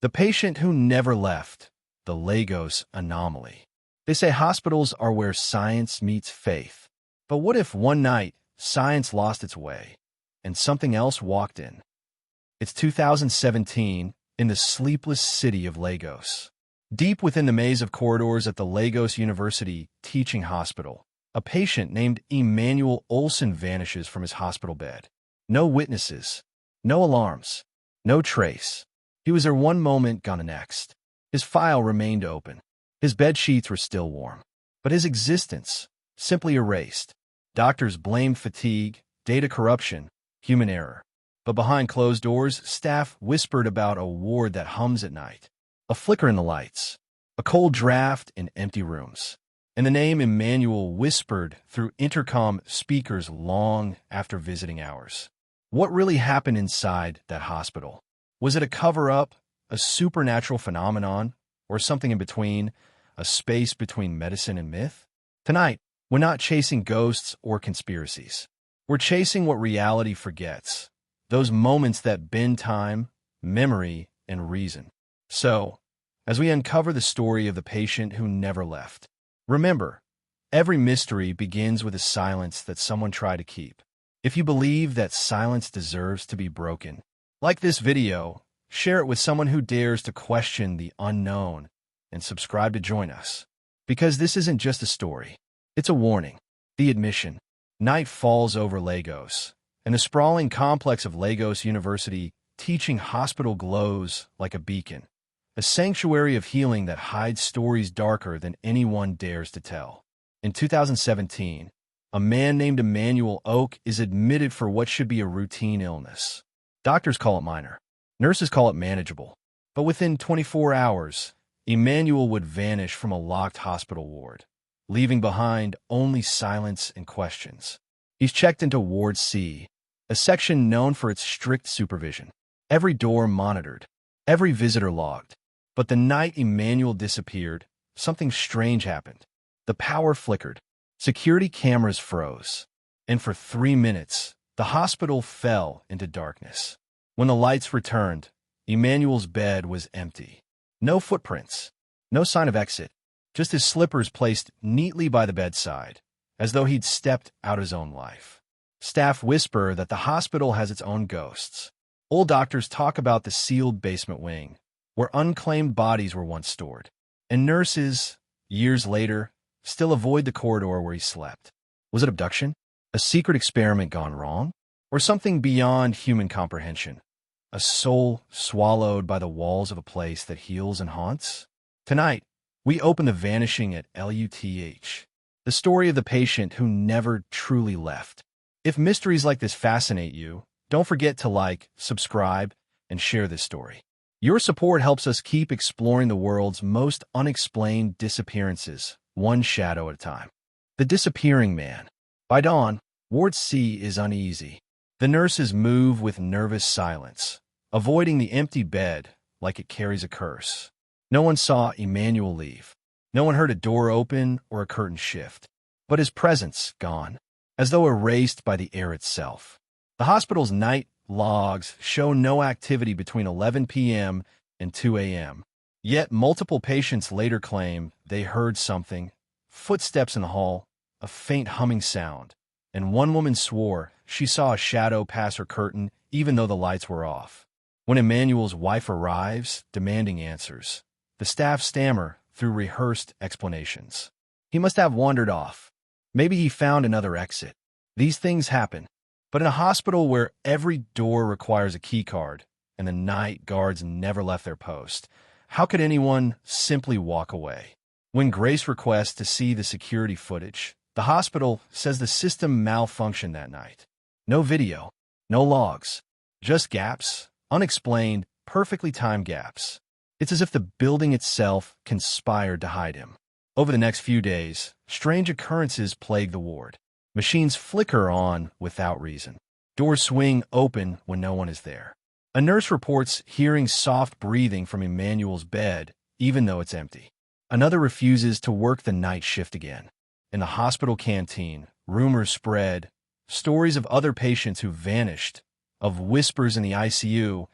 The patient who never left, the Lagos anomaly. They say hospitals are where science meets faith. But what if one night science lost its way and something else walked in? It's 2017 in the sleepless city of Lagos. Deep within the maze of corridors at the Lagos University Teaching Hospital, a patient named Emmanuel Olson vanishes from his hospital bed. No witnesses, no alarms, no trace. He was there one moment, gone the next. His file remained open. His bed sheets were still warm. But his existence simply erased. Doctors blamed fatigue, data corruption, human error. But behind closed doors, staff whispered about a ward that hums at night. A flicker in the lights. A cold draft in empty rooms. And the name Emmanuel whispered through intercom speakers long after visiting hours. What really happened inside that hospital? Was it a cover-up, a supernatural phenomenon, or something in between, a space between medicine and myth? Tonight, we're not chasing ghosts or conspiracies. We're chasing what reality forgets, those moments that bend time, memory, and reason. So, as we uncover the story of the patient who never left, remember, every mystery begins with a silence that someone tried to keep. If you believe that silence deserves to be broken, like this video, share it with someone who dares to question the unknown, and subscribe to join us. Because this isn't just a story, it's a warning. The admission. Night falls over Lagos, and the sprawling complex of Lagos University Teaching Hospital glows like a beacon, a sanctuary of healing that hides stories darker than anyone dares to tell. In 2017, a man named Emmanuel Oak is admitted for what should be a routine illness. Doctors call it minor. Nurses call it manageable. But within 24 hours, Emmanuel would vanish from a locked hospital ward, leaving behind only silence and questions. He's checked into Ward C, a section known for its strict supervision. Every door monitored, every visitor logged. But the night Emmanuel disappeared, something strange happened. The power flickered. Security cameras froze. And for 3 minutes, the hospital fell into darkness. When the lights returned, Emmanuel's bed was empty. No footprints, no sign of exit, just his slippers placed neatly by the bedside, as though he'd stepped out his own life. Staff whisper that the hospital has its own ghosts. Old doctors talk about the sealed basement wing, where unclaimed bodies were once stored. And nurses, years later, still avoid the corridor where he slept. Was it abduction? A secret experiment gone wrong? Or something beyond human comprehension? A soul swallowed by the walls of a place that heals and haunts? Tonight, we open The Vanishing at LUTH, the story of the patient who never truly left. If mysteries like this fascinate you, don't forget to like, subscribe, and share this story. Your support helps us keep exploring the world's most unexplained disappearances, one shadow at a time. The Disappearing Man. By dawn, Ward C is uneasy. The nurses move with nervous silence, avoiding the empty bed like it carries a curse. No one saw Emmanuel leave. No one heard a door open or a curtain shift. But his presence gone, as though erased by the air itself. The hospital's night logs show no activity between 11 p.m. and 2 a.m. Yet multiple patients later claim they heard something, footsteps in the hall, a faint humming sound, and one woman swore she saw a shadow pass her curtain even though the lights were off. When Emmanuel's wife arrives, demanding answers, the staff stammer through rehearsed explanations. He must have wandered off. Maybe he found another exit. These things happen. But in a hospital where every door requires a key card and the night guards never left their post, how could anyone simply walk away? When Grace requests to see the security footage, the hospital says the system malfunctioned that night. No video, no logs, just gaps, unexplained, perfectly timed gaps. It's as if the building itself conspired to hide him. Over the next few days, strange occurrences plague the ward. Machines flicker on without reason. Doors swing open when no one is there. A nurse reports hearing soft breathing from Emmanuel's bed, even though it's empty. Another refuses to work the night shift again. In the hospital canteen, rumors spread, stories of other patients who vanished, of whispers in the ICU,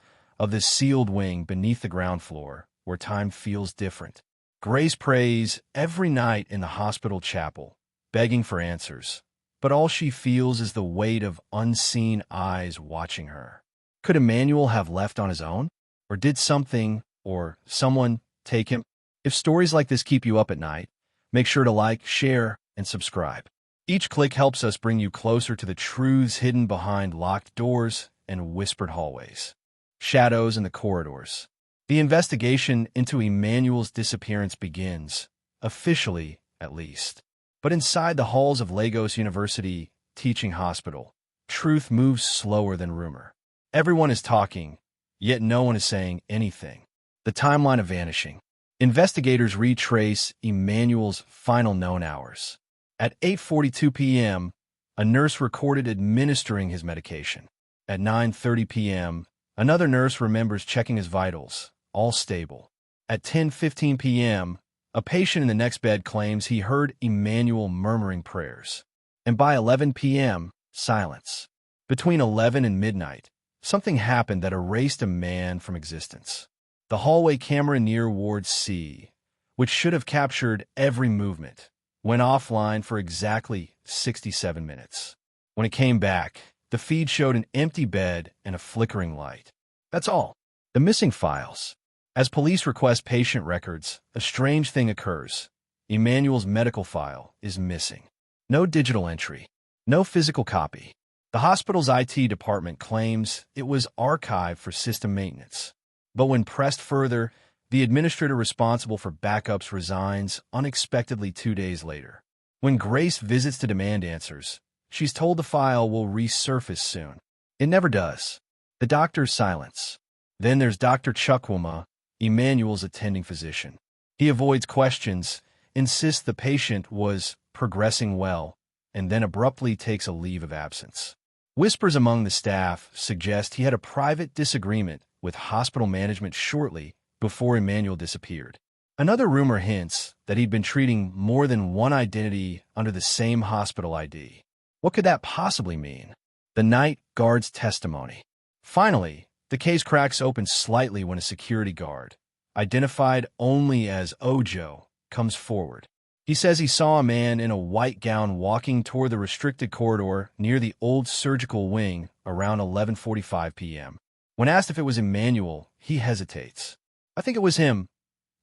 of this sealed wing beneath the ground floor, where time feels different. Grace prays every night in the hospital chapel, begging for answers, but all she feels is the weight of unseen eyes watching her. Could Emmanuel have left on his own? Or did something or someone take him? If stories like this keep you up at night, make sure to like, share, and subscribe. Each click helps us bring you closer to the truths hidden behind locked doors and whispered hallways, shadows in the corridors. The investigation into Emmanuel's disappearance begins, officially at least. But inside the halls of Lagos University Teaching Hospital, truth moves slower than rumor. Everyone is talking, yet no one is saying anything. The timeline of vanishing. Investigators retrace Emmanuel's final known hours. At 8:42 p.m., a nurse recorded administering his medication. At 9:30 p.m., another nurse remembers checking his vitals, all stable. At 10:15 p.m., a patient in the next bed claims he heard Emmanuel murmuring prayers. And by 11 p.m., silence. Between 11 and midnight, something happened that erased a man from existence. The hallway camera near Ward C, which should have captured every movement, went offline for exactly 67 minutes. When it came back, the feed showed an empty bed and a flickering light. That's all. The missing files. As police request patient records, a strange thing occurs. Emmanuel's medical file is missing. No digital entry. No physical copy. The hospital's IT department claims it was archived for system maintenance. But when pressed further, the administrator responsible for backups resigns unexpectedly 2 days later. When Grace visits to demand answers, she's told the file will resurface soon. It never does. The doctor's silence. Then there's Dr. Chukwuma, Emmanuel's attending physician. He avoids questions, insists the patient was progressing well, and then abruptly takes a leave of absence. Whispers among the staff suggest he had a private disagreement with hospital management shortly before Emmanuel disappeared. Another rumor hints that he'd been treating more than one identity under the same hospital ID. What could that possibly mean? The night guard's testimony. Finally, the case cracks open slightly when a security guard, identified only as Ojo, comes forward. He says he saw a man in a white gown walking toward the restricted corridor near the old surgical wing around 11:45 p.m. When asked if it was Emmanuel, he hesitates. I think it was him,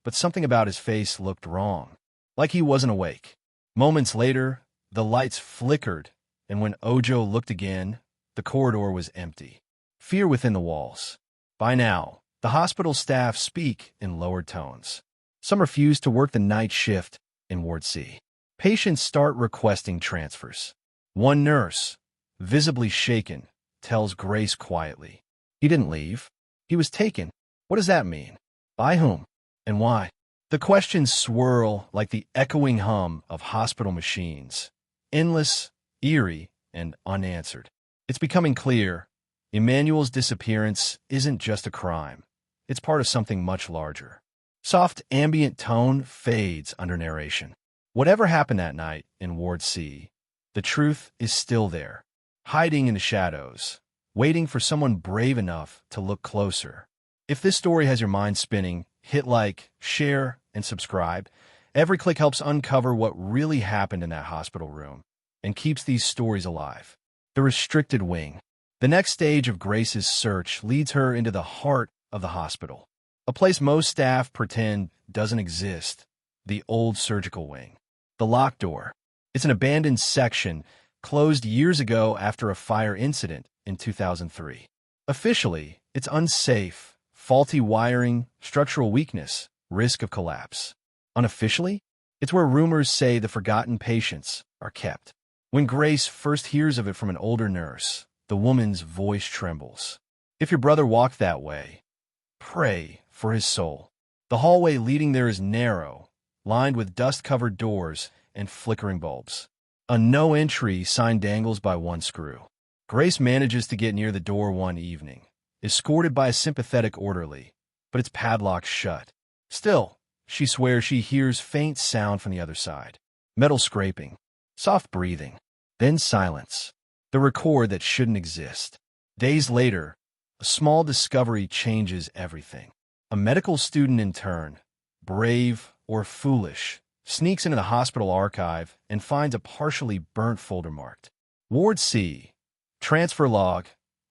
but something about his face looked wrong, like he wasn't awake. Moments later, the lights flickered, and when Ojo looked again, the corridor was empty. Fear within the walls. By now, the hospital staff speak in lowered tones. Some refuse to work the night shift in Ward C. Patients start requesting transfers. One nurse, visibly shaken, tells Grace quietly, "He didn't leave. He was taken." What does that mean? By whom? And why? The questions swirl like the echoing hum of hospital machines, endless, eerie, and unanswered. It's becoming clear, Emmanuel's disappearance isn't just a crime. It's part of something much larger. Soft ambient tone fades under narration. Whatever happened that night in Ward C, the truth is still there, hiding in the shadows, waiting for someone brave enough to look closer. If this story has your mind spinning, hit like, share, and subscribe. Every click helps uncover what really happened in that hospital room and keeps these stories alive. The restricted wing. The next stage of Grace's search leads her into the heart of the hospital, a place most staff pretend doesn't exist, the old surgical wing. The locked door. It's an abandoned section closed years ago after a fire incident in 2003. Officially, it's unsafe, faulty wiring, structural weakness, risk of collapse. Unofficially, it's where rumors say the forgotten patients are kept. When Grace first hears of it from an older nurse, the woman's voice trembles. If your brother walked that way, pray for his soul. The hallway leading there is narrow, lined with dust-covered doors and flickering bulbs. A no-entry sign dangles by one screw. Grace manages to get near the door one evening, escorted by a sympathetic orderly, but it's padlocked shut. Still, she swears she hears faint sound from the other side. Metal scraping, soft breathing, then silence. The record that shouldn't exist. Days later, A small discovery changes everything. A medical student intern, brave or foolish, sneaks into the hospital archive and finds a partially burnt folder marked Ward C. Transfer log,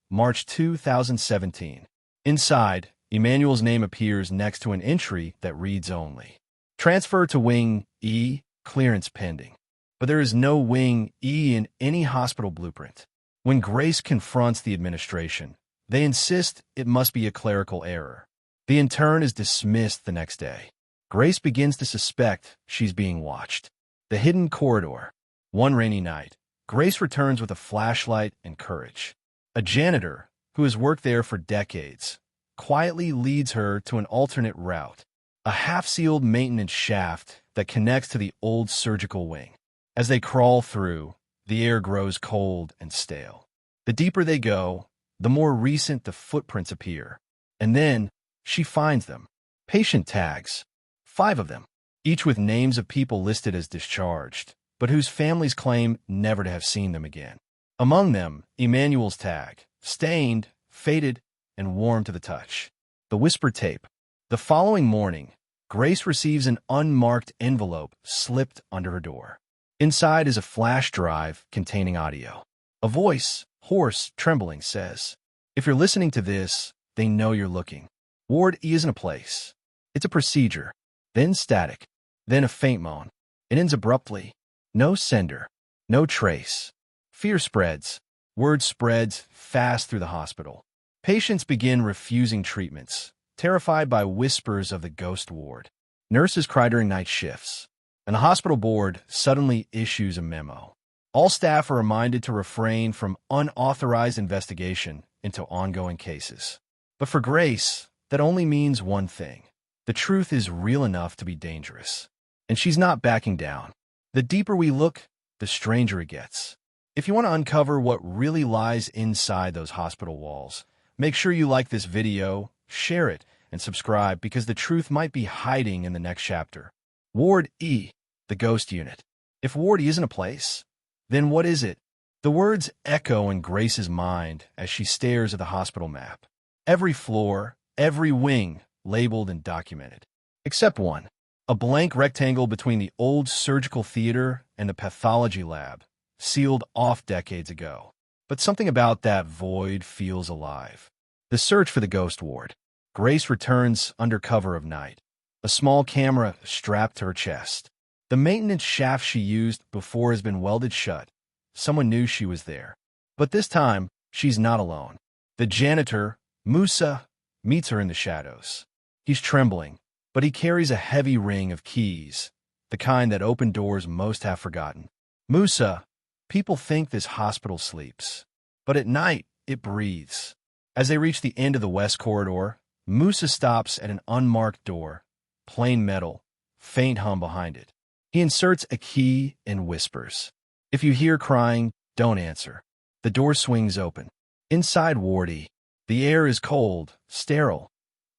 March 2017. Inside, Emmanuel's name appears next to an entry that reads only, "Transfer to Wing E, clearance pending." But there is no Wing E in any hospital blueprint. When Grace confronts the administration, they insist it must be a clerical error. The intern is dismissed the next day. Grace begins to suspect she's being watched. The hidden corridor. One rainy night, Grace returns with a flashlight and courage. A janitor, who has worked there for decades, quietly leads her to an alternate route, a half-sealed maintenance shaft that connects to the old surgical wing. As they crawl through, the air grows cold and stale. The deeper they go, the more recent the footprints appear. And then, she finds them. Patient tags. 5 of them, each with names of people listed as discharged, but whose families claim never to have seen them again. Among them, Emmanuel's tag, stained, faded, and warm to the touch. The whisper tape. The following morning, Grace receives an unmarked envelope slipped under her door. Inside is a flash drive containing audio. A voice, hoarse, trembling, says, "If you're listening to this, they know you're looking. Ward E isn't a place. It's a procedure." Then static. Then a faint moan. It ends abruptly. No sender. No trace. Fear spreads. Word spreads fast through the hospital. Patients begin refusing treatments, terrified by whispers of the ghost ward. Nurses cry during night shifts, and the hospital board suddenly issues a memo. All staff are reminded to refrain from unauthorized investigation into ongoing cases. But for Grace, that only means one thing. The truth is real enough to be dangerous, and she's not backing down. The deeper we look, the stranger it gets. If you want to uncover what really lies inside those hospital walls, make sure you like this video, share it, and subscribe because the truth might be hiding in the next chapter. Ward E, the ghost unit. If Ward E isn't a place, then what is it? The words echo in Grace's mind as she stares at the hospital map. Every floor, every wing, labeled and documented. Except one, a blank rectangle between the old surgical theater and the pathology lab, sealed off decades ago. But something about that void feels alive. The search for the ghost ward. Grace returns under cover of night, a small camera strapped to her chest. The maintenance shaft she used before has been welded shut. Someone knew she was there. But this time, she's not alone. The janitor, Musa, meets her in the shadows. He's trembling, but he carries a heavy ring of keys, the kind that open doors most have forgotten. Musa, people think this hospital sleeps, but at night it breathes. As they reach the end of the west corridor, Musa stops at an unmarked door, plain metal, faint hum behind it. He inserts a key and whispers, "If you hear crying, don't answer." The door swings open. Inside Ward E, the air is cold, sterile,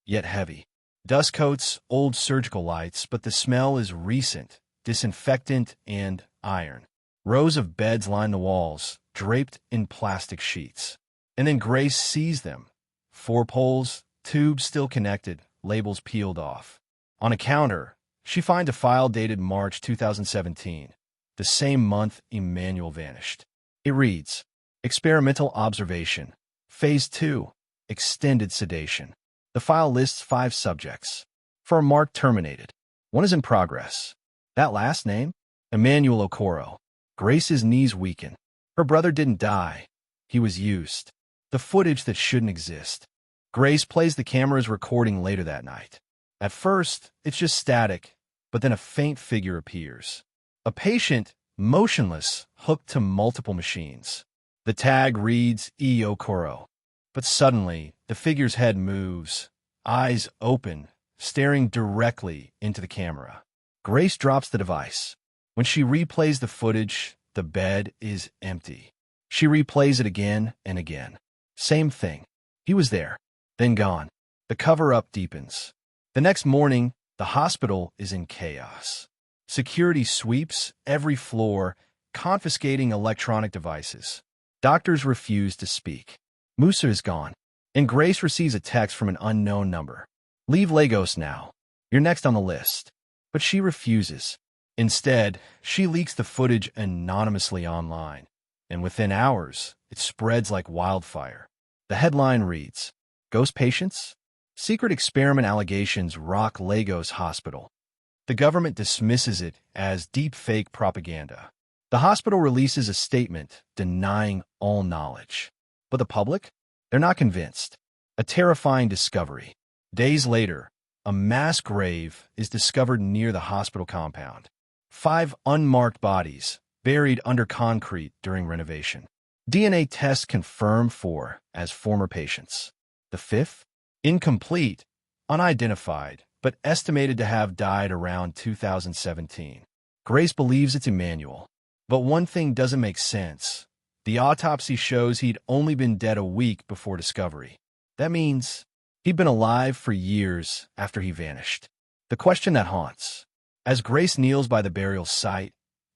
yet heavy. Dust coats old surgical lights, but the smell is recent, disinfectant and iron. Rows of beds line the walls, draped in plastic sheets. And then Grace sees them. 4 poles, tubes still connected, labels peeled off. On a counter, she finds a file dated March 2017, the same month Emmanuel vanished. It reads, "Experimental observation. Phase 2. Extended sedation." The file lists 5 subjects. For a mark terminated. 1 is in progress. That last name? Emmanuel Okoro. Grace's knees weaken. Her brother didn't die. He was used. The footage that shouldn't exist. Grace plays the camera's recording later that night. At first, it's just static, but then a faint figure appears. A patient, motionless, hooked to multiple machines. The tag reads E. Okoro. But suddenly, the figure's head moves, eyes open, staring directly into the camera. Grace drops the device. When she replays the footage, the bed is empty. She replays it again and again. Same thing. He was there, then gone. The cover-up deepens. The next morning, the hospital is in chaos. Security sweeps every floor, confiscating electronic devices. Doctors refuse to speak. Musa is gone. and Grace receives a text from an unknown number. "Leave Lagos now. You're next on the list." But she refuses. Instead, she leaks the footage anonymously online, and within hours, it spreads like wildfire. The headline reads, "Ghost Patients? Secret Experiment Allegations Rock Lagos Hospital." The government dismisses it as deep-fake propaganda. The hospital releases a statement denying all knowledge. But the public? They're not convinced. A terrifying discovery. Days later, a mass grave is discovered near the hospital compound. 5 unmarked bodies buried under concrete during renovation. DNA tests confirm 4 as former patients. The 5th? Incomplete, unidentified, but estimated to have died around 2017. Grace believes it's Emmanuel. But one thing doesn't make sense. The autopsy shows he'd only been dead a week before discovery. That means he'd been alive for years after he vanished. The question that haunts. As Grace kneels by the burial site,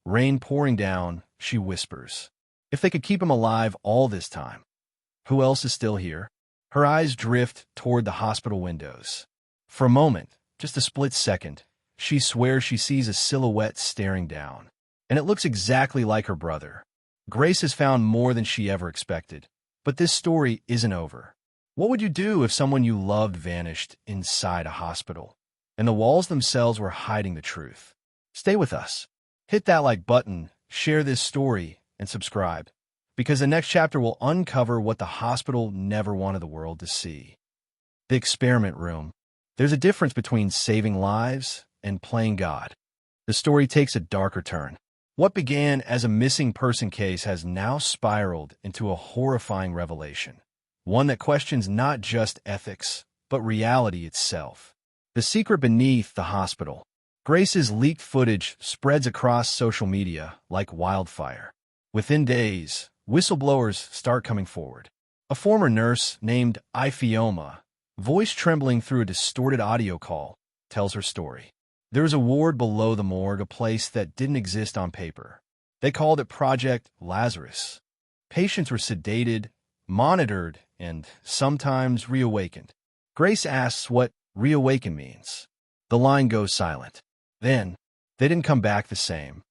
rain pouring down, she whispers, if they could keep him alive all this time, who else is still here? Her eyes drift toward the hospital windows. For a moment, just a split second, she swears she sees a silhouette staring down. And it looks exactly like her brother. Grace has found more than she ever expected. But this story isn't over. What would you do if someone you loved vanished inside a hospital, and the walls themselves were hiding the truth? Stay with us. Hit that like button, share this story, and subscribe, because the next chapter will uncover what the hospital never wanted the world to see. The experiment room. There's a difference between saving lives and playing God. The story takes a darker turn. What began as a missing person case has now spiraled into a horrifying revelation, one that questions not just ethics, but reality itself. The secret beneath the hospital. Grace's leaked footage spreads across social media like wildfire. Within days, whistleblowers start coming forward. A former nurse named Ifeoma, voice trembling through a distorted audio call, tells her story. There's a ward below the morgue, a place that didn't exist on paper. They called it Project Lazarus. Patients were sedated, monitored, and sometimes reawakened. Grace asks what reawaken means. The line goes silent. Then, they didn't come back the same.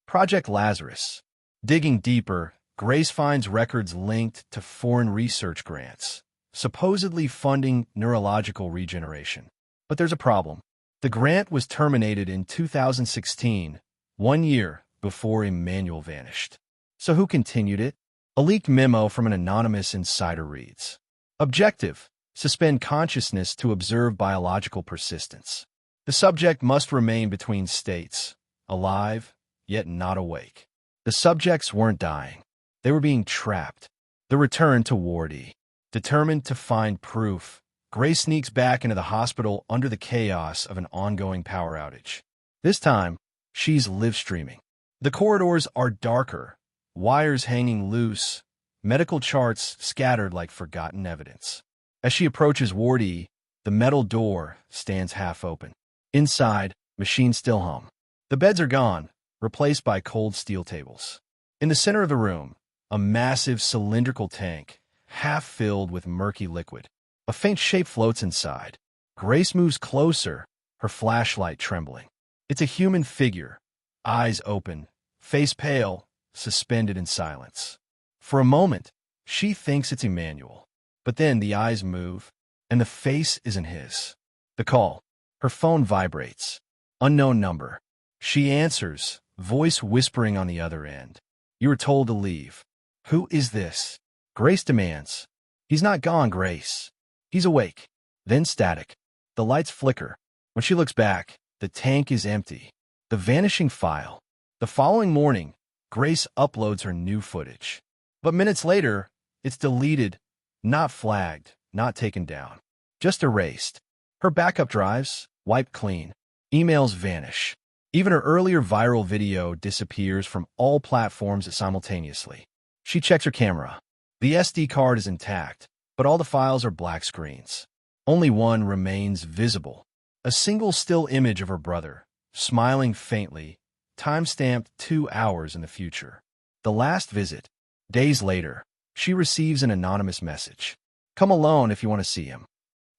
Project Lazarus. Digging deeper, Grace finds records linked to foreign research grants, supposedly funding neurological regeneration. But there's a problem. The grant was terminated in 2016, 1 year before Emmanuel vanished. So who continued it? A leaked memo from an anonymous insider reads, "Objective: suspend consciousness to observe biological persistence. The subject must remain between states, alive, yet not awake." The subjects weren't dying. They were being trapped. The return to Ward E. Determined to find proof, Grace sneaks back into the hospital under the chaos of an ongoing power outage. This time, she's live-streaming. The corridors are darker, wires hanging loose, medical charts scattered like forgotten evidence. As she approaches Ward E, the metal door stands half open. Inside, machines still hum. The beds are gone, replaced by cold steel tables. In the center of the room, a massive cylindrical tank, half filled with murky liquid. A faint shape floats inside. Grace moves closer, her flashlight trembling. It's a human figure, eyes open, face pale, suspended in silence. For a moment, she thinks it's Emmanuel. But then the eyes move, and the face isn't his. The call. Her phone vibrates. Unknown number. She answers, voice whispering on the other end. "You were told to leave." "Who is this?" Grace demands. "He's not gone, Grace. He's awake." Then static. The lights flicker. When she looks back, the tank is empty. The vanishing file. The following morning, Grace uploads her new footage. But minutes later, it's deleted, not flagged, not taken down. Just erased. Her backup drives, wiped clean. Emails vanish. Even her earlier viral video disappears from all platforms simultaneously. She checks her camera. The SD card is intact, but all the files are black screens. Only one remains visible. A single still image of her brother, smiling faintly, time-stamped 2 hours in the future. The last visit. Days later, she receives an anonymous message. Come alone if you want to see him.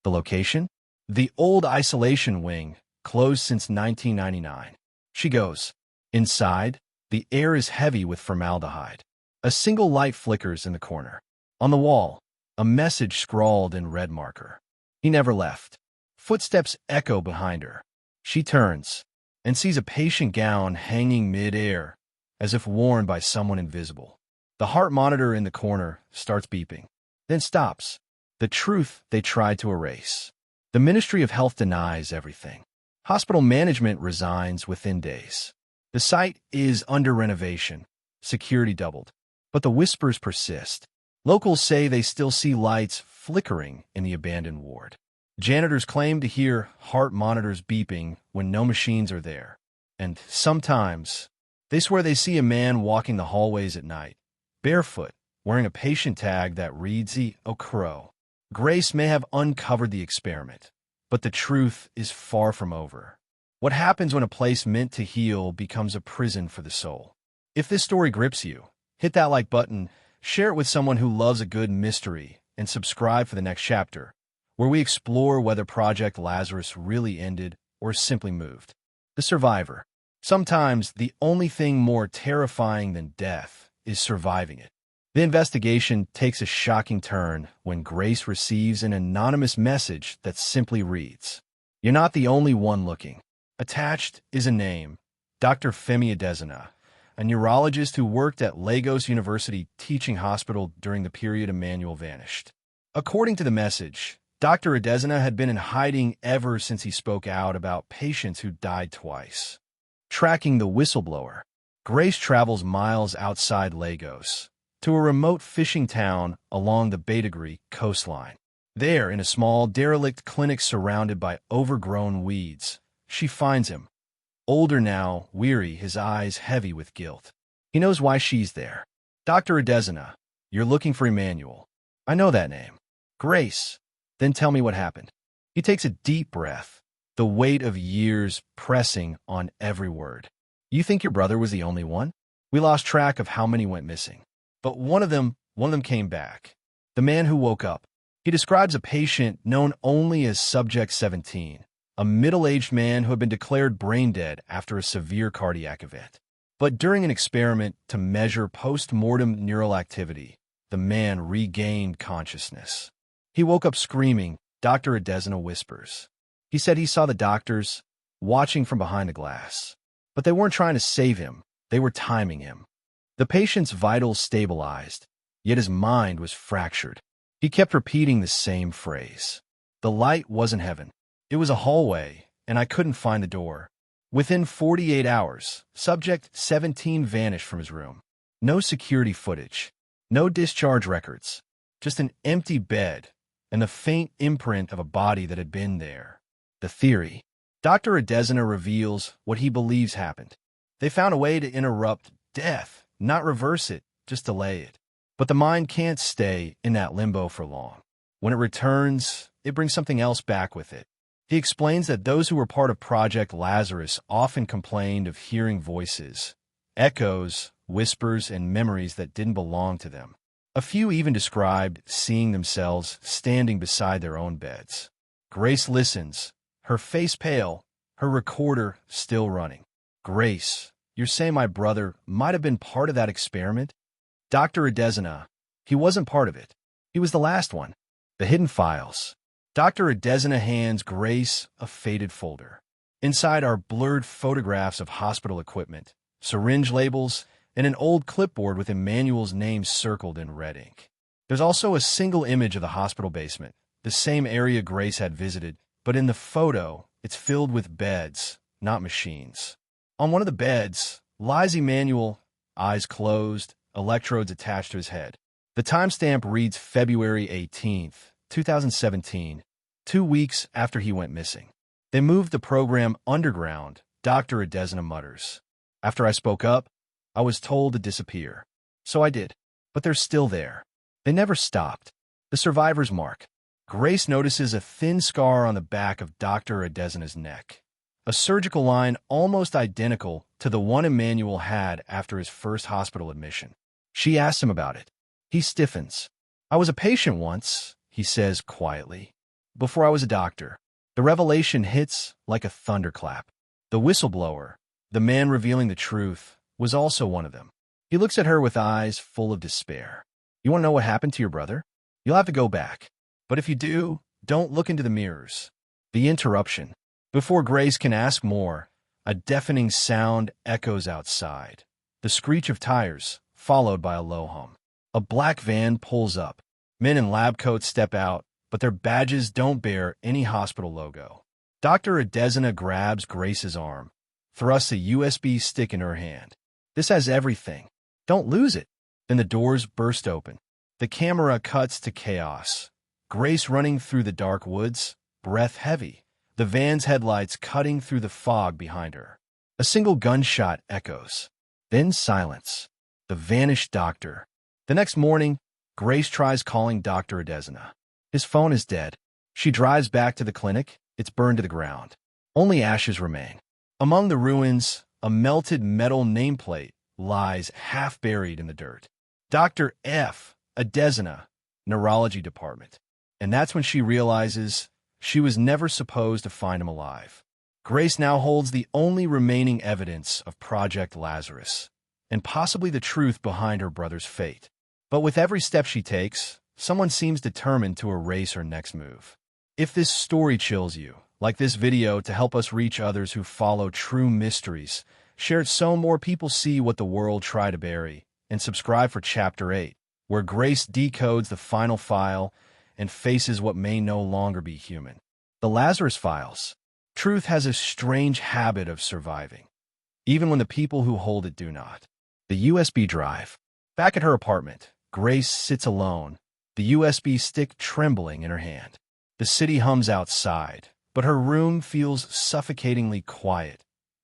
The location? The old isolation wing, closed since 1999. She goes. Inside, the air is heavy with formaldehyde. A single light flickers in the corner. On the wall, a message scrawled in red marker. He never left. Footsteps echo behind her. She turns and sees a patient gown hanging mid-air, as if worn by someone invisible. The heart monitor in the corner starts beeping, then stops. The truth they tried to erase. The Ministry of Health denies everything. Hospital management resigns within days. The site is under renovation, security doubled. But the whispers persist. Locals say they still see lights flickering in the abandoned ward. Janitors claim to hear heart monitors beeping when no machines are there. And sometimes, they swear they see a man walking the hallways at night, barefoot, wearing a patient tag that reads the occurrence. Grace may have uncovered the experiment, but the truth is far from over. What happens when a place meant to heal becomes a prison for the soul? If this story grips you, hit that like button, share it with someone who loves a good mystery, and subscribe for the next chapter, where we explore whether Project Lazarus really ended or simply moved. The survivor. Sometimes the only thing more terrifying than death is surviving it. The investigation takes a shocking turn when Grace receives an anonymous message that simply reads, "You're not the only one looking." Attached is a name, Dr. Femi Adesina, a neurologist who worked at Lagos University Teaching Hospital during the period Emmanuel vanished. According to the message, Dr. Adesina had been in hiding ever since he spoke out about patients who died twice. Tracking the whistleblower, Grace travels miles outside Lagos, to a remote fishing town along the Badagry coastline. There, in a small, derelict clinic surrounded by overgrown weeds, she finds him. Older now, weary, his eyes heavy with guilt. He knows why she's there. "Dr. Adesina, you're looking for Emmanuel." "I know that name." "Grace, then tell me what happened." He takes a deep breath, the weight of years pressing on every word. "You think your brother was the only one? We lost track of how many went missing. But one of them came back. The man who woke up." He describes a patient known only as Subject 17, a middle-aged man who had been declared brain dead after a severe cardiac event. But during an experiment to measure post-mortem neural activity, the man regained consciousness. He woke up screaming, Dr. Adesina whispers. He said he saw the doctors watching from behind the glass. But they weren't trying to save him, they were timing him. The patient's vitals stabilized, yet his mind was fractured. He kept repeating the same phrase. The light wasn't heaven. It was a hallway, and I couldn't find the door. Within 48 hours, Subject 17 vanished from his room. No security footage, no discharge records, just an empty bed and the faint imprint of a body that had been there. The theory. Dr. Adesina reveals what he believes happened. They found a way to interrupt death, not reverse it, just delay it. But the mind can't stay in that limbo for long. When it returns, it brings something else back with it. He explains that those who were part of Project Lazarus often complained of hearing voices, echoes, whispers, and memories that didn't belong to them. A few even described seeing themselves standing beside their own beds. Grace listens, her face pale, her recorder still running. Grace, you're saying my brother might have been part of that experiment? Dr. Adesina, he wasn't part of it. He was the last one. The hidden files. Dr. Adesina hands Grace a faded folder. Inside are blurred photographs of hospital equipment, syringe labels, and an old clipboard with Emmanuel's name circled in red ink. There's also a single image of the hospital basement, the same area Grace had visited, but in the photo, it's filled with beds, not machines. On one of the beds lies Emmanuel, eyes closed, electrodes attached to his head. The timestamp reads February 18th, 2017, 2 weeks after he went missing. They moved the program underground, Dr. Adesina mutters. After I spoke up, I was told to disappear. So I did. But they're still there. They never stopped. The survivor's mark. Grace notices a thin scar on the back of Dr. Adesina's neck. A surgical line almost identical to the one Emmanuel had after his first hospital admission. She asks him about it. He stiffens. I was a patient once, he says quietly. Before I was a doctor. The revelation hits like a thunderclap. The whistleblower, the man revealing the truth, was also one of them. He looks at her with eyes full of despair. You want to know what happened to your brother? You'll have to go back. But if you do, don't look into the mirrors. The interruption. Before Grace can ask more, a deafening sound echoes outside. The screech of tires, followed by a low hum. A black van pulls up. Men in lab coats step out, but their badges don't bear any hospital logo. Dr. Adesina grabs Grace's arm, thrusts a USB stick in her hand. This has everything. Don't lose it. Then the doors burst open. The camera cuts to chaos. Grace running through the dark woods, breath heavy, the van's headlights cutting through the fog behind her. A single gunshot echoes. Then silence. The vanished doctor. The next morning, Grace tries calling Dr. Adesina. His phone is dead. She drives back to the clinic. It's burned to the ground. Only ashes remain. Among the ruins, a melted metal nameplate lies half buried in the dirt. Dr. F. Adesina, Neurology Department. And that's when she realizes she was never supposed to find him alive. Grace now holds the only remaining evidence of Project Lazarus, and possibly the truth behind her brother's fate. But with every step she takes, someone seems determined to erase her next move. If this story chills you, like this video to help us reach others who follow true mysteries, share it so more people see what the world tried to bury, and subscribe for Chapter 8, where Grace decodes the final file and faces what may no longer be human. The Lazarus Files. Truth has a strange habit of surviving, even when the people who hold it do not. The USB drive. Back at her apartment, Grace sits alone, the USB stick trembling in her hand. The city hums outside, but her room feels suffocatingly quiet,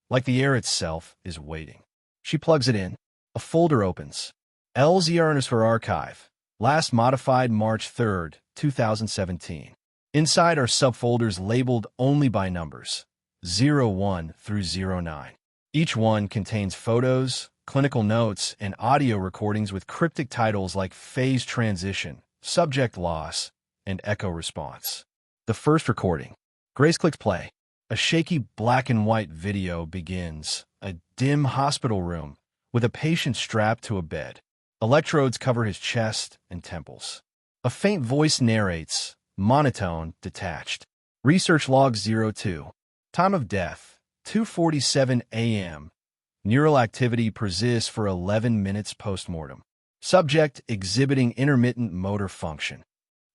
like the air itself is waiting. She plugs it in. A folder opens. LZRNs for archive. Last modified March 3rd, 2017. Inside are subfolders labeled only by numbers, 01 through 09. Each one contains photos, clinical notes, and audio recordings with cryptic titles like phase transition, subject loss, and echo response. The first recording. Grace clicks play. A shaky black and white video begins. A dim hospital room with a patient strapped to a bed. Electrodes cover his chest and temples. A faint voice narrates, monotone, detached. Research log 02. Time of death, 2:47 a.m. Neural activity persists for 11 minutes post-mortem. Subject exhibiting intermittent motor function.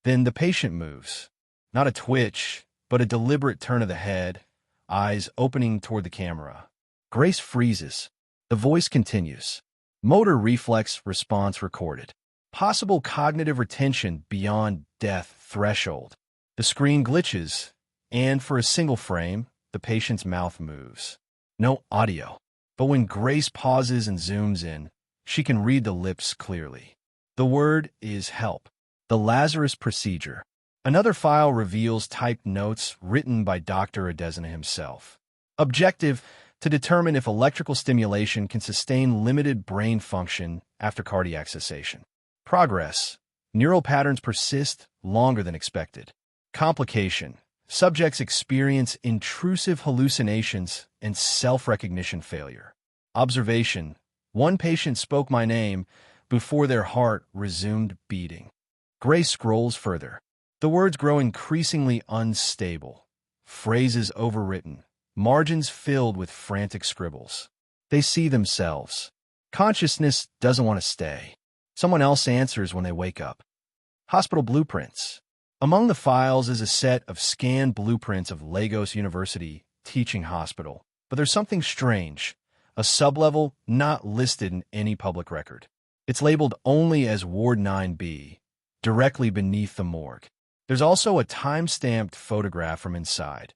Then the patient moves. Not a twitch, but a deliberate turn of the head, eyes opening toward the camera. Grace freezes. The voice continues. Motor reflex response recorded. Possible cognitive retention beyond death threshold. The screen glitches, and for a single frame, the patient's mouth moves. No audio. But when Grace pauses and zooms in, she can read the lips clearly. The word is help. The Lazarus procedure. Another file reveals typed notes written by Dr. Adesina himself. Objective: to determine if electrical stimulation can sustain limited brain function after cardiac cessation. Progress: neural patterns persist longer than expected. Complication: subjects experience intrusive hallucinations and self-recognition failure. Observation: one patient spoke my name before their heart resumed beating. Grace scrolls further. The words grow increasingly unstable. Phrases overwritten. Margins filled with frantic scribbles. They see themselves. Consciousness doesn't want to stay. Someone else answers when they wake up. Hospital blueprints. Among the files is a set of scanned blueprints of Lagos University Teaching Hospital. But there's something strange. A sublevel not listed in any public record. It's labeled only as Ward 9B, directly beneath the morgue. There's also a time-stamped photograph from inside.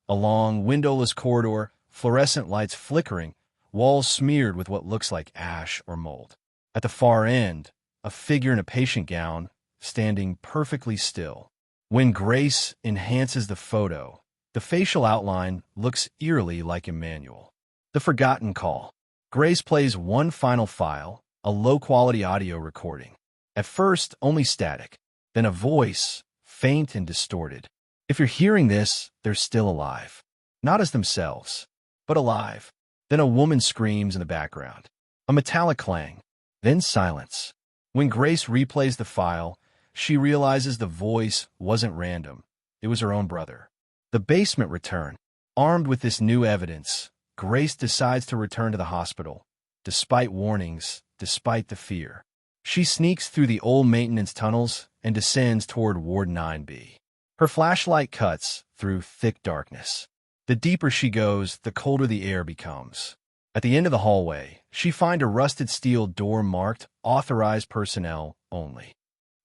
A long, windowless corridor, fluorescent lights flickering, walls smeared with what looks like ash or mold. At the far end, a figure in a patient gown, standing perfectly still. When Grace enhances the photo, the facial outline looks eerily like Emmanuel. The forgotten call. Grace plays one final file, a low-quality audio recording. At first, only static. Then a voice, faint and distorted. If you're hearing this, they're still alive. Not as themselves, but alive. Then a woman screams in the background. A metallic clang. Then silence. When Grace replays the file, she realizes the voice wasn't random. It was her own brother. The basement return. Armed with this new evidence, Grace decides to return to the hospital, despite warnings, despite the fear. She sneaks through the old maintenance tunnels and descends toward Ward 9B. Her flashlight cuts through thick darkness. The deeper she goes, the colder the air becomes. At the end of the hallway, she finds a rusted steel door marked Authorized Personnel Only.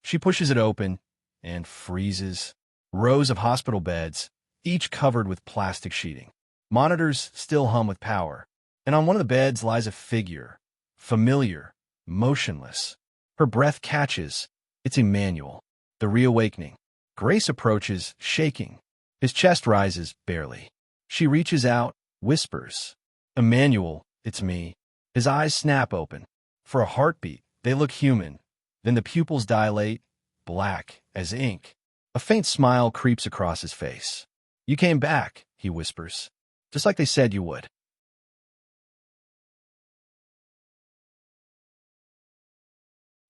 She pushes it open and freezes. Rows of hospital beds, each covered with plastic sheeting. Monitors still hum with power, and on one of the beds lies a figure, familiar, motionless. Her breath catches. It's Emmanuel, the reawakening. Grace approaches, shaking. His chest rises, barely. She reaches out, whispers, "Emmanuel, it's me." His eyes snap open. For a heartbeat, they look human. Then the pupils dilate, black as ink. A faint smile creeps across his face. "You came back," he whispers, "just like they said you would."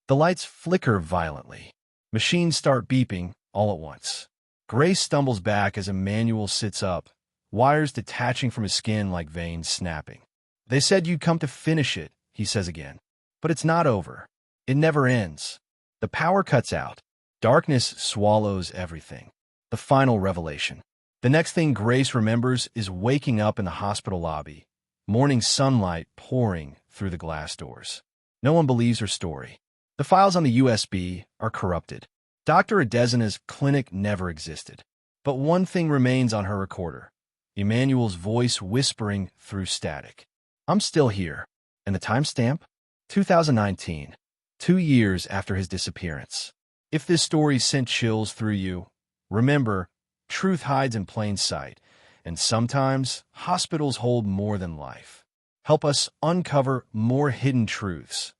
The lights flicker violently. Machines start beeping all at once. Grace stumbles back as Emmanuel sits up, wires detaching from his skin like veins snapping. "They said you'd come to finish it," he says again. "But it's not over. It never ends." The power cuts out. Darkness swallows everything. The final revelation. The next thing Grace remembers is waking up in the hospital lobby, morning sunlight pouring through the glass doors. No one believes her story. The files on the USB are corrupted. Dr. Adezna's clinic never existed. But one thing remains on her recorder. Emmanuel's voice whispering through static. "I'm still here." And the timestamp? 2019. 2 years after his disappearance. If this story sent chills through you, remember, truth hides in plain sight, and sometimes hospitals hold more than life. Help us uncover more hidden truths.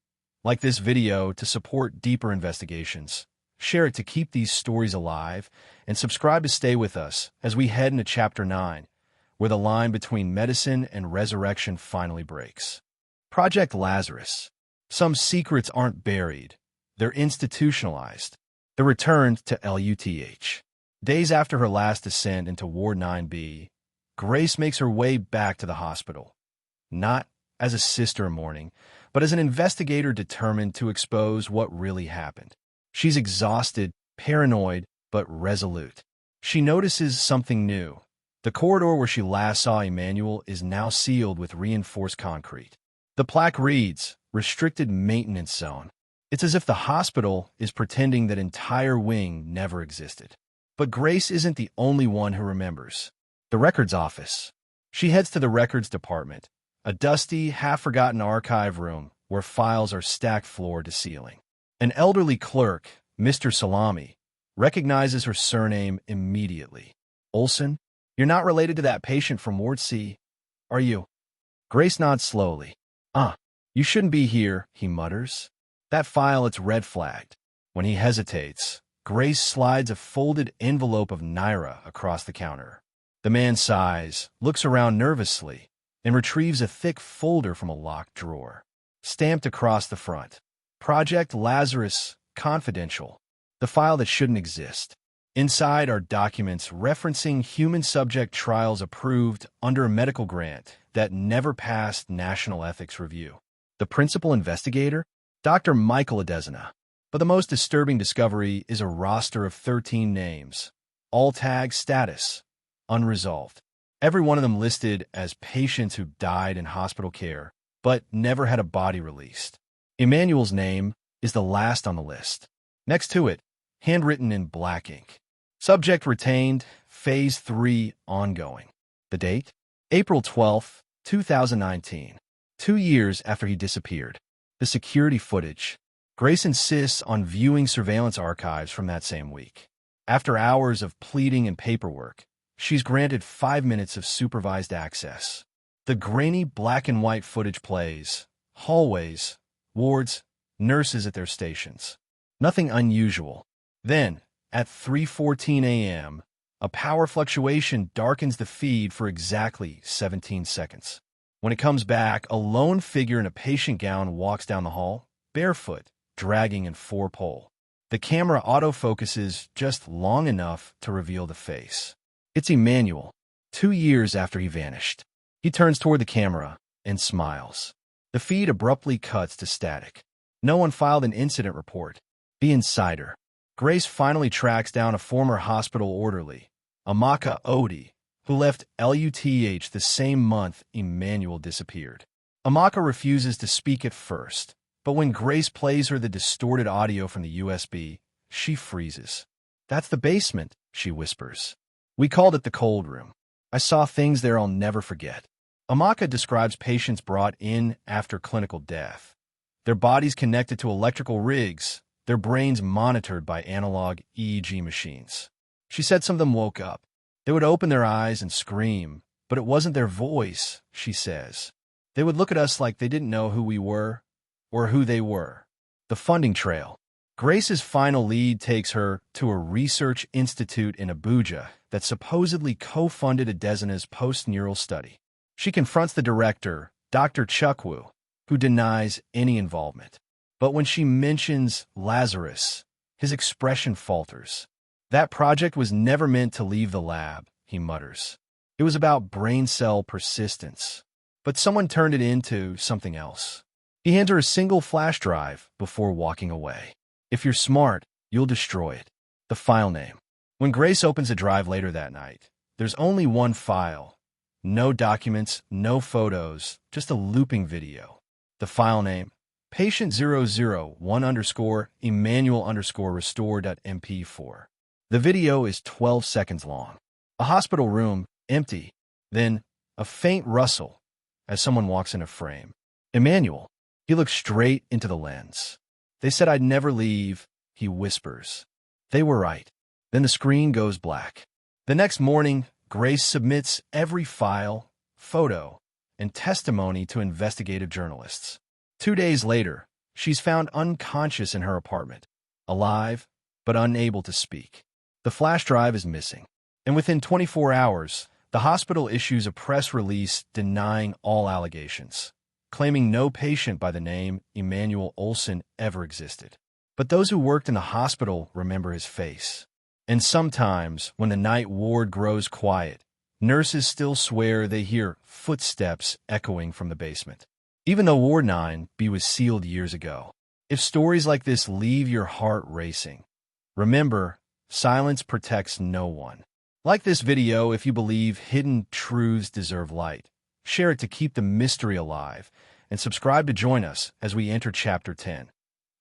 Like this video to support deeper investigations. Share it to keep these stories alive, and subscribe to stay with us as we head into Chapter 9, where the line between medicine and resurrection finally breaks. Project Lazarus. Some secrets aren't buried. They're institutionalized. They're returned to LUTH. Days after her last descent into Ward 9B, Grace makes her way back to the hospital. Not as a sister in mourning, but as an investigator determined to expose what really happened. She's exhausted, paranoid, but resolute. She notices something new. The corridor where she last saw Emmanuel is now sealed with reinforced concrete. The plaque reads, "Restricted Maintenance Zone." It's as if the hospital is pretending that entire wing never existed. But Grace isn't the only one who remembers. The records office. She heads to the records department, a dusty, half-forgotten archive room where files are stacked floor to ceiling. An elderly clerk, Mr. Salami, recognizes her surname immediately. "Olson? You're not related to that patient from Ward C, are you?" Grace nods slowly. You shouldn't be here," he mutters. "That file, it's red-flagged." When he hesitates, Grace slides a folded envelope of Naira across the counter. The man sighs, looks around nervously, and retrieves a thick folder from a locked drawer. Stamped across the front, "Project Lazarus, Confidential," the file that shouldn't exist. Inside are documents referencing human subject trials approved under a medical grant that never passed national ethics review. The principal investigator? Dr. Michael Adesina. But the most disturbing discovery is a roster of 13 names, all tagged status, unresolved. Every one of them listed as patients who died in hospital care, but never had a body released. Emmanuel's name is the last on the list. Next to it, handwritten in black ink. Subject retained, Phase 3 ongoing. The date? April 12, 2019. 2 years after he disappeared. The security footage. Grace insists on viewing surveillance archives from that same week. After hours of pleading and paperwork, she's granted 5 minutes of supervised access. The grainy black and white footage plays. Hallways, wards, nurses at their stations. Nothing unusual. Then, At 3:14 a.m., a power fluctuation darkens the feed for exactly 17 seconds. When it comes back, a lone figure in a patient gown walks down the hall, barefoot, dragging in 4-pole. The camera autofocuses just long enough to reveal the face. It's Emmanuel, 2 years after he vanished. He turns toward the camera and smiles. The feed abruptly cuts to static. No one filed an incident report. The Insider. Grace finally tracks down a former hospital orderly, Amaka Odi, who left LUTH the same month Emmanuel disappeared. Amaka refuses to speak at first, but when Grace plays her the distorted audio from the USB, she freezes. "That's the basement," she whispers. "We called it the cold room. I saw things there I'll never forget." Amaka describes patients brought in after clinical death. Their bodies connected to electrical rigs, their brains monitored by analog EEG machines. She said some of them woke up. They would open their eyes and scream, but it wasn't their voice, she says. They would look at us like they didn't know who we were or who they were. The funding trail. Grace's final lead takes her to a research institute in Abuja that supposedly co-funded Adesena's post-neural study. She confronts the director, Dr. Chukwu, who denies any involvement. But when she mentions Lazarus, his expression falters. "That project was never meant to leave the lab," he mutters. "It was about brain cell persistence. But someone turned it into something else." He hands her a single flash drive before walking away. "If you're smart, you'll destroy it." The file name. When Grace opens the drive later that night, there's only one file. No documents, no photos, just a looping video. The file name. Patient 001_Emmanuel_restore.mp4. The video is 12 seconds long. A hospital room, empty. Then, a faint rustle as someone walks in a frame. Emmanuel. He looks straight into the lens. "They said I'd never leave," he whispers. They were right. Then the screen goes black. The next morning, Grace submits every file, photo, and testimony to investigative journalists. 2 days later, she's found unconscious in her apartment, alive, but unable to speak. The flash drive is missing. And within 24 hours, the hospital issues a press release denying all allegations, claiming no patient by the name Emmanuel Olson ever existed. But those who worked in the hospital remember his face. And sometimes, when the night ward grows quiet, nurses still swear they hear footsteps echoing from the basement. Even though Ward 9B was sealed years ago. If stories like this leave your heart racing, remember, silence protects no one. Like this video if you believe hidden truths deserve light. Share it to keep the mystery alive, and subscribe to join us as we enter Chapter 10,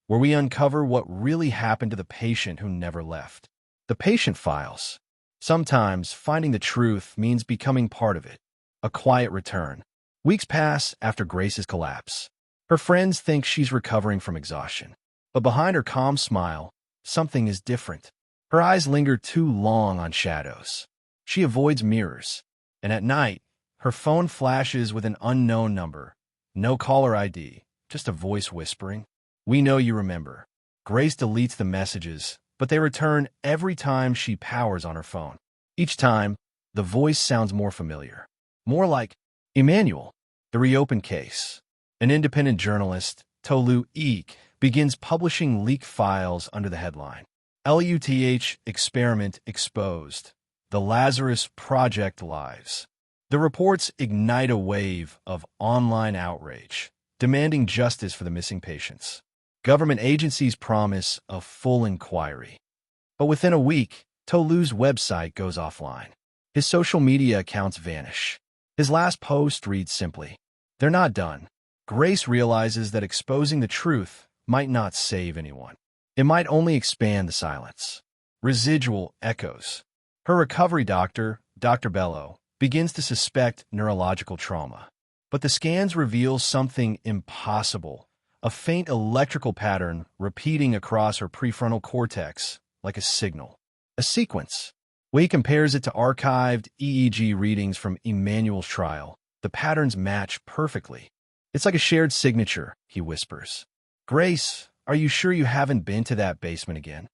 where we uncover what really happened to the patient who never left. The patient files. Sometimes finding the truth means becoming part of it. A quiet return. Weeks pass after Grace's collapse. Her friends think she's recovering from exhaustion. But behind her calm smile, something is different. Her eyes linger too long on shadows. She avoids mirrors. And at night, her phone flashes with an unknown number. No caller ID, just a voice whispering, "We know you remember." Grace deletes the messages, but they return every time she powers on her phone. Each time, the voice sounds more familiar. More like, "Emmanuel." The reopened case. An independent journalist, Tolu Eek, begins publishing leaked files under the headline, LUTH Experiment Exposed. The Lazarus Project Lives. The reports ignite a wave of online outrage, demanding justice for the missing patients. Government agencies promise a full inquiry. But within a week, Tolu's website goes offline. His social media accounts vanish. His last post reads simply, "They're not done." Grace realizes that exposing the truth might not save anyone. It might only expand the silence. Residual echoes. Her recovery doctor, Dr. Bello, begins to suspect neurological trauma. But the scans reveal something impossible, a faint electrical pattern repeating across her prefrontal cortex like a signal. A sequence. When he compares it to archived EEG readings from Emmanuel's trial, the patterns match perfectly. "It's like a shared signature," he whispers. "Grace, are you sure you haven't been to that basement again?"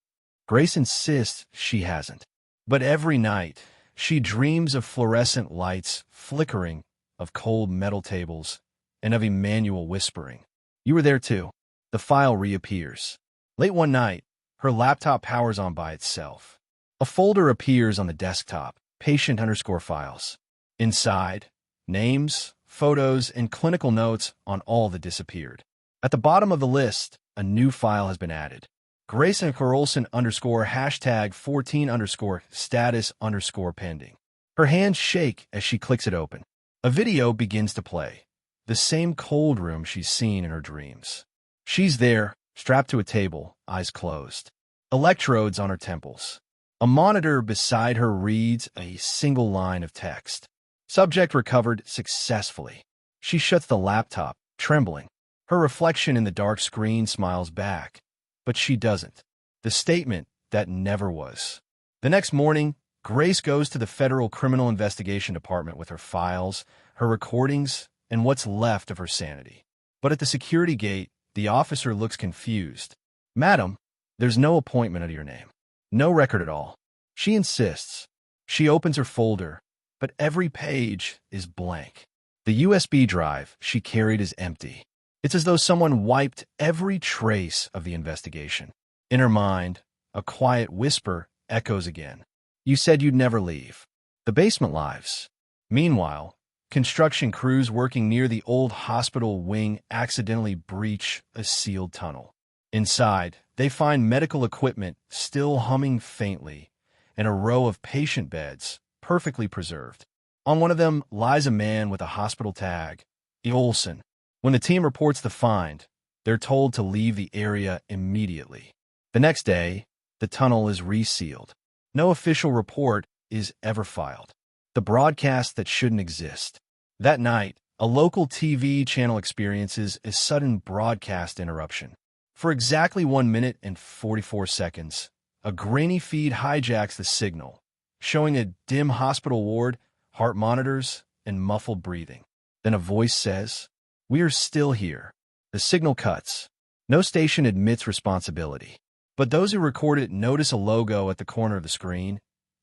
Grace insists she hasn't. But every night, she dreams of fluorescent lights flickering, of cold metal tables, and of Emmanuel whispering. You were there too. The file reappears. Late one night, her laptop powers on by itself. A folder appears on the desktop, patient_files. Inside, names, photos, and clinical notes on all that disappeared. At the bottom of the list, a new file has been added. Grace and Carlson #hashtag 14_status_pending. Her hands shake as she clicks it open. A video begins to play. The same cold room she's seen in her dreams. She's there, strapped to a table, eyes closed. Electrodes on her temples. A monitor beside her reads a single line of text. Subject recovered successfully. She shuts the laptop, trembling. Her reflection in the dark screen smiles back, but she doesn't. The statement that never was. The next morning, Grace goes to the Federal Criminal Investigation Department with her files, her recordings, and what's left of her sanity. But at the security gate, the officer looks confused. "Madam, there's no appointment under your name. No record at all." She insists. She opens her folder, but every page is blank. The USB drive she carried is empty. It's as though someone wiped every trace of the investigation. In her mind, a quiet whisper echoes again. "You said you'd never leave." The basement lives. Meanwhile, construction crews working near the old hospital wing accidentally breach a sealed tunnel. Inside, they find medical equipment still humming faintly and a row of patient beds perfectly preserved. On one of them lies a man with a hospital tag, E. Olson. When the team reports the find, they're told to leave the area immediately. The next day, the tunnel is resealed. No official report is ever filed. The broadcast that shouldn't exist. That night, a local TV channel experiences a sudden broadcast interruption. For exactly 1 minute and 44 seconds, a grainy feed hijacks the signal, showing a dim hospital ward, heart monitors, and muffled breathing. Then a voice says, "We are still here." The signal cuts. No station admits responsibility. But those who record it notice a logo at the corner of the screen,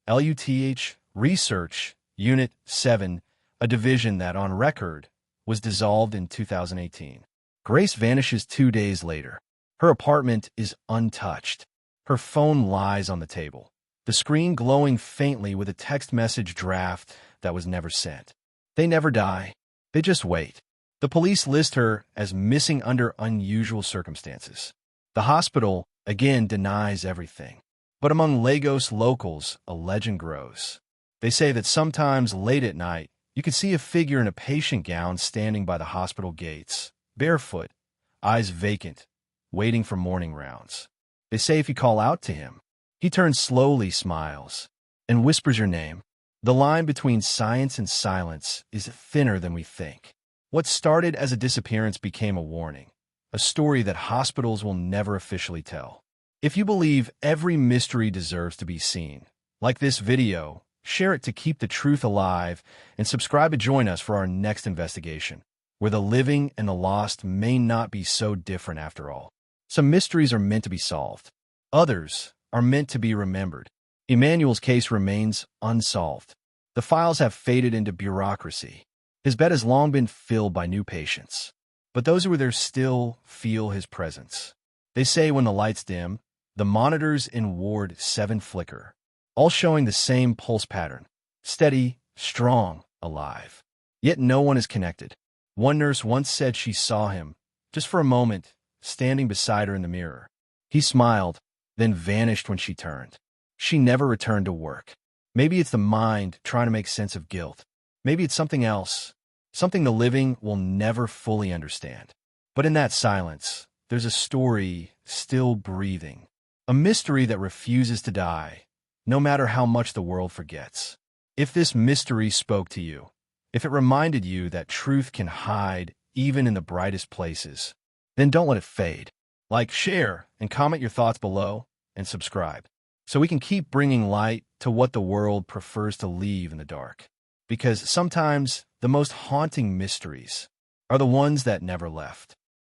LUTH, Research, Unit 7, a division that, on record, was dissolved in 2018. Grace vanishes 2 days later. Her apartment is untouched. Her phone lies on the table, the screen glowing faintly with a text message draft that was never sent. They never die. They just wait. The police list her as missing under unusual circumstances. The hospital, again, denies everything. But among Lagos locals, a legend grows. They say that sometimes late at night, you can see a figure in a patient gown standing by the hospital gates, barefoot, eyes vacant, waiting for morning rounds. They say if you call out to him, he turns slowly, smiles, and whispers your name. The line between science and silence is thinner than we think. What started as a disappearance became a warning, a story that hospitals will never officially tell. If you believe every mystery deserves to be seen, like this video, share it to keep the truth alive, and subscribe to join us for our next investigation, where the living and the lost may not be so different after all. Some mysteries are meant to be solved. Others are meant to be remembered. Emmanuel's case remains unsolved. The files have faded into bureaucracy. His bed has long been filled by new patients. But those who are there still feel his presence. They say when the lights dim, the monitors in Ward 7 flicker, all showing the same pulse pattern, steady, strong, alive. Yet no one is connected. One nurse once said she saw him, just for a moment, standing beside her in the mirror. He smiled, then vanished when she turned. She never returned to work. Maybe it's the mind trying to make sense of guilt. Maybe it's something else, something the living will never fully understand. But in that silence, there's a story still breathing, a mystery that refuses to die, no matter how much the world forgets. If this mystery spoke to you, if it reminded you that truth can hide even in the brightest places, then don't let it fade. Like, share, and comment your thoughts below, and subscribe, so we can keep bringing light to what the world prefers to leave in the dark. Because sometimes the most haunting mysteries are the ones that never left.